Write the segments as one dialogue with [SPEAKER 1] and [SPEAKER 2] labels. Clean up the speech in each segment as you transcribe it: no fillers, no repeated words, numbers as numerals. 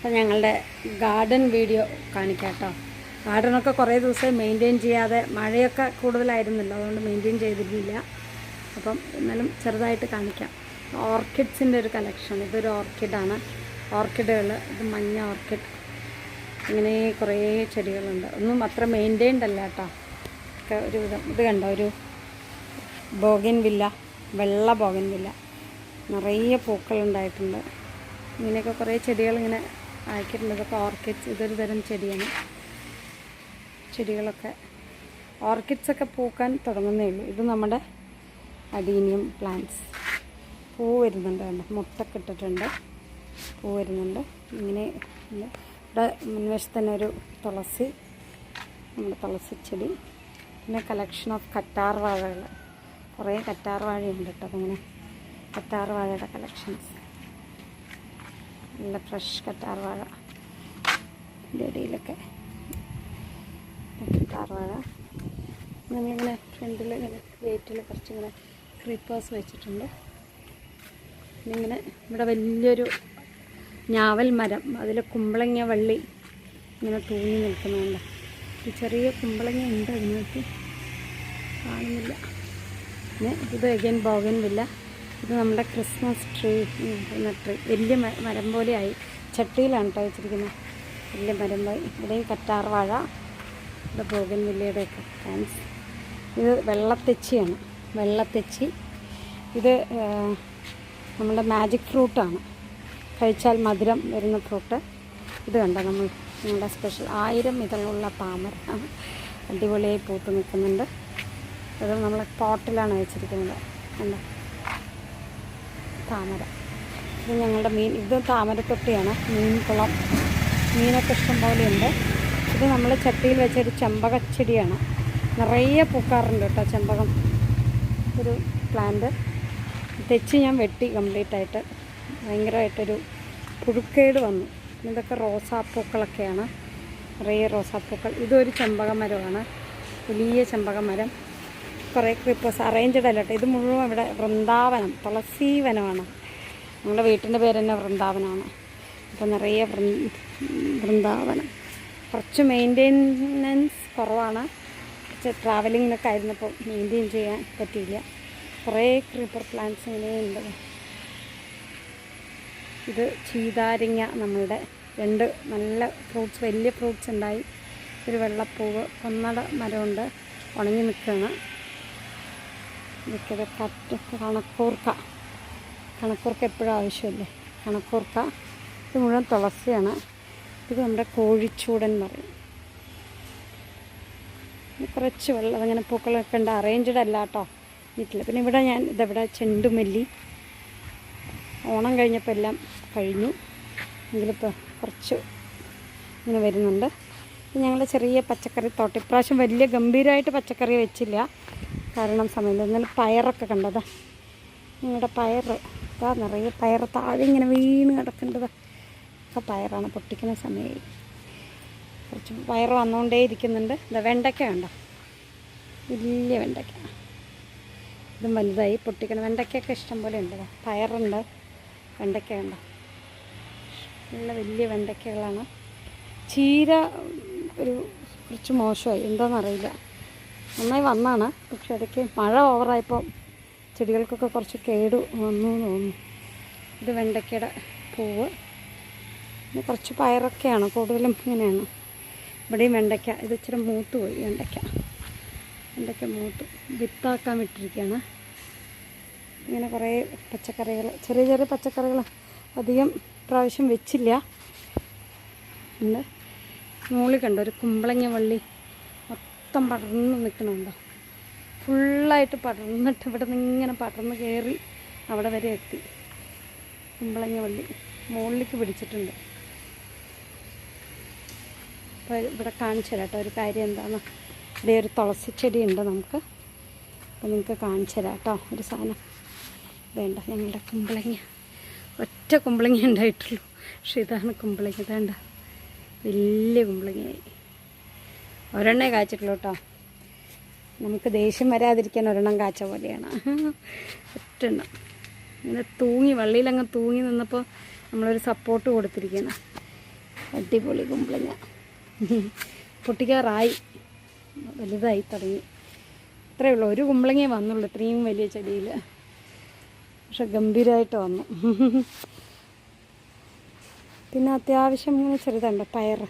[SPEAKER 1] അപ്പോൾ ഞങ്ങളുടെ garden video കാണിക്കാം കേട്ടോ. ഗാർഡനൊക്കെ കുറേ ദിവസം മെയിൻറ്റെയിൻ ചെയ്യാതെ മഴയൊക്കെ കൂടുതലായിരുന്നല്ലോ, അതുകൊണ്ട് മെയിൻറ്റെയിൻ ചെയ്തിരുന്നില്ല. അപ്പം എന്നാലും ചെറുതായിട്ട് കാണിക്കാം. ഓർക്കിഡ്സിൻ്റെ ഒരു കളക്ഷൻ. ഇതൊരു ഓർക്കിഡാണ്, ഓർക്കിഡുകൾ. ഇത് മഞ്ഞ ഓർക്കിഡ്. ഇങ്ങനെ കുറേ ചെടികളുണ്ട്. ഒന്നും അത്ര മെയിൻറ്റെയിൻഡ് അല്ല കേട്ടോ, ഒക്കെ ഒരു വിധം. ഇത് കണ്ടോ, ഒരു ബോഗൻവില്ല, വെള്ള ബോഗൻവില്ല, നിറയെ പൂക്കളുണ്ടായിട്ടുണ്ട്. ഇങ്ങനെയൊക്കെ കുറേ ചെടികളിങ്ങനെ ആക്കിയിട്ടുണ്ട്. ഇതൊക്കെ ഓർക്കിഡ്സ്. ഇതൊരു തരം ചെടിയാണ്. ചെടികളൊക്കെ ഓർക്കിഡ്സൊക്കെ പൂക്കാൻ തുടങ്ങുന്നേ ഉള്ളൂ. ഇത് നമ്മുടെ അഡീനിയം പ്ലാന്റ്സ്. പൂ വരുന്നുണ്ട്, കണ്ടോ, മുട്ടൊക്കെ ഇട്ടിട്ടുണ്ട്, പൂ വരുന്നുണ്ട്. ഇങ്ങനെ ഇവിടെ മുൻവശത്ത് തന്നെ ഒരു തുളസി, നമ്മുടെ തുളസി ചെടി. പിന്നെ കളക്ഷൻ ഓഫ് കറ്റാർ വാഴകൾ. കുറേ കറ്റാർ വാഴയുണ്ട് കേട്ടോ. അതിങ്ങനെ കറ്റാർ വാഴയുടെ കളക്ഷൻസ്, നല്ല ഫ്രഷ് കറ്റാർ വാഴ. ഇതിൻ്റെ ഇടയിലൊക്കെ കറ്റാർ വാഴ. നമ്മളിങ്ങനെ ഫ്രണ്ടിൽ ഇങ്ങനെ ഗേറ്റിൽ കുറച്ചിങ്ങനെ ക്രീപ്പേഴ്സ് വെച്ചിട്ടുണ്ട്. ഇങ്ങനെ ഇവിടെ വലിയൊരു ഞാവൽ മരം, അതിൽ കുമ്പളങ്ങ വള്ളി ഇങ്ങനെ തൂങ്ങി നിൽക്കുന്നുണ്ട്. ഈ ചെറിയ കുമ്പളങ്ങ ഉണ്ട്, അതിനകത്ത് കാണുന്നില്ല. പിന്നെ ഇത് അഗൈൻ ബോഗൻവില്ല. ഇത് നമ്മുടെ ക്രിസ്മസ് ട്രീ, ട്രീ വലിയ മരം പോലെയായി. ചട്ടിയിലാണ് കേട്ടോ വെച്ചിരിക്കുന്നത്, വലിയ മരം പോയി. ഇവിടെയും കറ്റാർ വാഴ, ഇവിടെ ബോഗൻവില്ലയുടെയൊക്കെ പ്ലാന്റ്സ്. ഇത് വെള്ളത്തെച്ചിയാണ്, വെള്ളത്തെച്ചി. ഇത് നമ്മുടെ മാജിക് ഫ്രൂട്ടാണ്, കഴിച്ചാൽ മധുരം വരുന്ന ഫ്രൂട്ട്. ഇത് കണ്ടോ, ഞങ്ങളുടെ സ്പെഷ്യൽ 1000 ഇതളുള്ള താമര, അടിപൊളിയായി പൂത്ത് നിൽക്കുന്നുണ്ട്. ഇത് നമ്മൾ പോട്ടിലാണ് വെച്ചിരിക്കുന്നത്, കണ്ടോ, താമര. ഇത് ഞങ്ങളുടെ മീൻ, ഇത് താമരത്തൊട്ടിയാണ്, മീൻ കുളം. മീനൊക്കെ ഇഷ്ടം പോലെയുണ്ട്. ഇത് നമ്മൾ ചട്ടിയിൽ വെച്ചൊരു ചെമ്പകച്ചെടിയാണ്, നിറയെ പൂക്കാറുണ്ട് കേട്ടോ ചെമ്പകം. ഒരു പ്ലാന്റ് തെച്ചി ഞാൻ വെട്ടി കംപ്ലീറ്റായിട്ട്. ഭയങ്കരമായിട്ടൊരു പുഴുക്കേട് വന്നു. ഇതൊക്കെ റോസാപ്പൂക്കളൊക്കെയാണ്, നിറയെ റോസാപ്പൂക്കൾ. ഇതൊരു ചെമ്പകമരമാണ്, വലിയ ചെമ്പകമരം. കുറേ ക്രീപ്പേഴ്സ് അറേഞ്ച്ഡ് അല്ല കേട്ടോ. ഇത് മുഴുവൻ ഇവിടെ വൃന്ദാവനം, തുളസി വനമാണ്. ഞങ്ങളുടെ വീട്ടിൻ്റെ പേര് തന്നെ വൃന്ദാവനമാണ്. അപ്പോൾ നിറയെ വൃന്ദാവനം. കുറച്ച് മെയിൻ്റെനൻസ് കുറവാണ്. കുറച്ച് ട്രാവലിങ്ങിനൊക്കെ ആയിരുന്നപ്പോൾ മെയിൻറ്റെയിൻ ചെയ്യാൻ പറ്റിയില്ല. കുറേ ക്രീപ്പർ പ്ലാന്റ്സ് ഇങ്ങനെയുണ്ട്. ഇത് ചീതാരിങ്ങ, നമ്മളുടെ 2 നല്ല ഫ്രൂട്ട്സ്, വലിയ ഫ്രൂട്ട്സ് ഉണ്ടായി. ഒരു വെള്ളപ്പൂവ്, ഒന്നട മരമുണ്ട്, ഉണങ്ങി നിൽക്കുകയാണ്. ഇതൊക്കെ കണക്കൂർക്ക. കണക്കൂർക്ക എപ്പോഴും ആവശ്യമില്ലേ, കണക്കൂർക്ക. ഇത് മുഴുവൻ തുളസിയാണ്. ഇത് നമ്മുടെ കോഴിച്ചൂടൻ എന്ന് പറയും. കുറച്ച് വെള്ളം അങ്ങനെ പൂക്കളൊക്കെ ഉണ്ട്. അറേഞ്ച്ഡ് അല്ല കേട്ടോ വീട്ടിൽ. പിന്നെ ഇവിടെ ഇതെവിടെ ചെണ്ടുമല്ലി. ഓണം കഴിഞ്ഞപ്പോൾ എല്ലാം കഴിഞ്ഞു, എങ്കിലിപ്പോൾ കുറച്ച് ഇങ്ങനെ വരുന്നുണ്ട്. ഞങ്ങളുടെ ചെറിയ പച്ചക്കറി തോട്ടം. ഇപ്രാവശ്യം വലിയ ഗംഭീരമായിട്ട് പച്ചക്കറി വെച്ചില്ല, കാരണം സമയമില്ല. എന്നാലും പയറൊക്കെ കണ്ടത്, ഞങ്ങളുടെ പയർ ഇതാ, നിറയെ പയർ താഴെ ഇങ്ങനെ വീണ് കിടക്കേണ്ടത് ഒക്കെ പയറാണ്. പൊട്ടിക്കുന്ന സമയമായി. കുറച്ച് പയർ വന്നുകൊണ്ടേ ഇരിക്കുന്നുണ്ട്. ഇത് വെണ്ടയ്ക്ക കണ്ടോ, വലിയ വെണ്ടയ്ക്ക. ഇതും വലുതായി പൊട്ടിക്കണം. വെണ്ടയ്ക്കൊക്കെ ഇഷ്ടം പോലെ ഉണ്ട്. പയറുണ്ട്, വെണ്ടയ്ക്ക കണ്ടോ, നല്ല വലിയ വെണ്ടയ്ക്കകളാണ്. ചീര കുറച്ച് മോശമായി, എന്താണെന്നറിയില്ല. നന്നായി വന്നാണ്, പക്ഷെ ഇടയ്ക്ക് മഴ ഓവറായപ്പോൾ ചെടികൾക്കൊക്കെ കുറച്ച് കേട് വന്നു എന്ന് തോന്നുന്നു. ഇത് വെണ്ടയ്ക്കയുടെ പൂവ്. പിന്നെ കുറച്ച് പയറൊക്കെയാണ്, കൂടുതലും ഇങ്ങനെയാണ്. ഇവിടെയും വെണ്ടയ്ക്ക. ഇത് ഇച്ചിരി മൂത്ത് പോയി. വെണ്ടയ്ക്ക മൂത്ത് വിത്താക്കാൻ വിട്ടിരിക്കുകയാണ്. ഇങ്ങനെ കുറേ പച്ചക്കറികൾ, ചെറിയ ചെറിയ പച്ചക്കറികൾ അധികം പ്രാവശ്യം വെച്ചില്ല. ഉണ്ട് മുകളിൽ കണ്ടോ, ഒരു കുമ്പളങ്ങ വള്ളി മൊത്തം പടർന്ന് നിൽക്കണുണ്ടോ. ഫുള്ളായിട്ട് പടർന്നിട്ട് ഇവിടെ നിന്ന് ഇങ്ങനെ പടർന്ന് കയറി അവിടെ വരെ എത്തി. കുമ്പളങ്ങ വള്ളി മുകളിലേക്ക് പിടിച്ചിട്ടുണ്ട്. അപ്പോൾ ഇവിടെ കാണിച്ചു തരാം കേട്ടോ ഒരു കാര്യം എന്താണ്. ഇവിടെ ഒരു തുളസി ചെടിയുണ്ട് നമുക്ക്. അപ്പോൾ നിങ്ങൾക്ക് കാണിച്ചു തരാം കേട്ടോ ഒരു സാധനം. വേണ്ട, ഞങ്ങളുടെ കുമ്പളങ്ങ, ഒറ്റ കുമ്പളങ്ങ ഉണ്ടായിട്ടുള്ളൂ, പക്ഷെ ഇതാണ് കുമ്പളങ്ങ. വേണ്ട, വലിയ കുമ്പളങ്ങയായി. ഒരെണ്ണേ കാച്ചിട്ടുള്ളൂ കേട്ടോ. നമുക്ക് ദേഷ്യം വരാതിരിക്കാൻ ഒരെണ്ണം കാച്ച പോലെയാണ്. ഒറ്റെണ്ണം ഇങ്ങനെ തൂങ്ങി, വള്ളിയിലങ്ങ് തൂങ്ങി നിന്നപ്പോൾ നമ്മളൊരു സപ്പോർട്ട് കൊടുത്തിരിക്കുകയാണ്. അടിപൊളി കുമ്പളങ്ങ പൊട്ടിക്കാറായി, വലുതായി തുടങ്ങി. ഇത്രയേ ഉള്ളൂ, ഒരു കുമ്പളങ്ങയെ വന്നുള്ളൂ ഇത്രയും വലിയ ചെടിയിൽ. പക്ഷെ ഗംഭീരമായിട്ട് വന്നു. പിന്നെ അത്യാവശ്യം ഇങ്ങനെ ചെറുതുണ്ട് പയർ,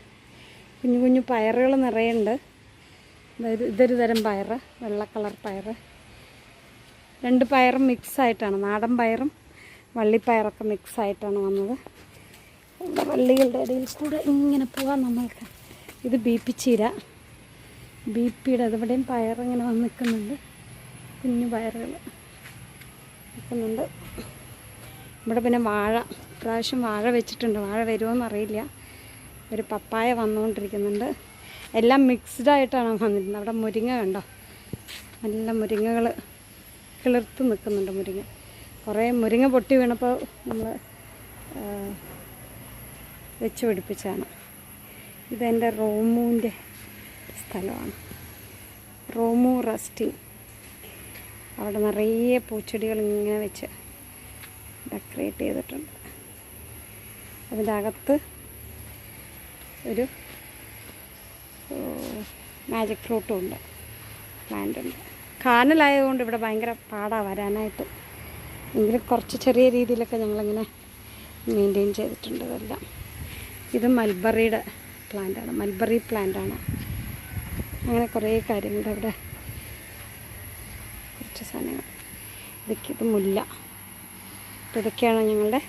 [SPEAKER 1] കുഞ്ഞു കുഞ്ഞു പയറുകൾ നിറയുണ്ട്. ഇതൊരു തരം പയർ, വെള്ള കളർ പയർ. 2 പയറും മിക്സായിട്ടാണ്, നാടൻ പയറും വള്ളിപ്പയറൊക്കെ മിക്സായിട്ടാണ് വന്നത്. ഇവിടെ വള്ളികളുടെ ഇടയിൽ കൂടെ ഇങ്ങനെ പോകാൻ നമ്മൾക്ക്. ഇത് BP ചീര, BP-യുടെ അതിവിടെയും പയറിങ്ങനെ വന്ന് നിൽക്കുന്നുണ്ട്, കുഞ്ഞു പയറുകൾ നിൽക്കുന്നുണ്ട്. ഇവിടെ പിന്നെ വാഴ, ഇപ്രാവശ്യം വാഴ വെച്ചിട്ടുണ്ട്. വാഴ വരുമോയെന്നറിയില്ല. ഒരു പപ്പായ വന്നുകൊണ്ടിരിക്കുന്നുണ്ട്. എല്ലാം മിക്സ്ഡായിട്ടാണ് വന്നിരുന്നത്. അവിടെ മുരിങ്ങ കണ്ടോ, നല്ല മുരിങ്ങകൾ കിളിർത്ത് നിൽക്കുന്നുണ്ട്. മുരിങ്ങ കുറേ മുരിങ്ങ പൊട്ടി വീണപ്പോൾ നമ്മൾ വെച്ച് പിടിപ്പിച്ചാണ്. ഇതെൻ്റെ റോമുവിൻ്റെ സ്ഥലമാണ്, റോമു റെസ്റ്റിംഗ്. അവിടെ നിറയെ പൂച്ചെടികൾ ഇങ്ങനെ വെച്ച് ഡെക്കറേറ്റ് ചെയ്തിട്ടുണ്ട്. അതിൻ്റെ അകത്ത് ഒരു മാജിക് ഫ്രൂട്ടും ഉണ്ട്, പ്ലാന്റ് ഉണ്ട്. കാനലായതുകൊണ്ട് ഇവിടെ ഭയങ്കര പാടാണ് വരാനായിട്ട്. എങ്കിലും കുറച്ച് ചെറിയ രീതിയിലൊക്കെ ഞങ്ങളിങ്ങനെ മെയിൻറ്റെയിൻ ചെയ്തിട്ടുണ്ട് ഇതെല്ലാം. ഇത് മൽബറിയുടെ പ്ലാന്റാണ്, മൽബറി പ്ലാന്റാണ്. അങ്ങനെ കുറേ കാര്യങ്ങളുണ്ട് അവിടെ, കുറച്ച് സാധനങ്ങൾ. ഇത് മുല്ല. അപ്പോൾ ഇതൊക്കെയാണ് ഞങ്ങളുടെ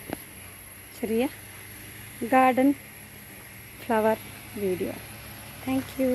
[SPEAKER 1] ചെറിയ garden flower video. Thank you.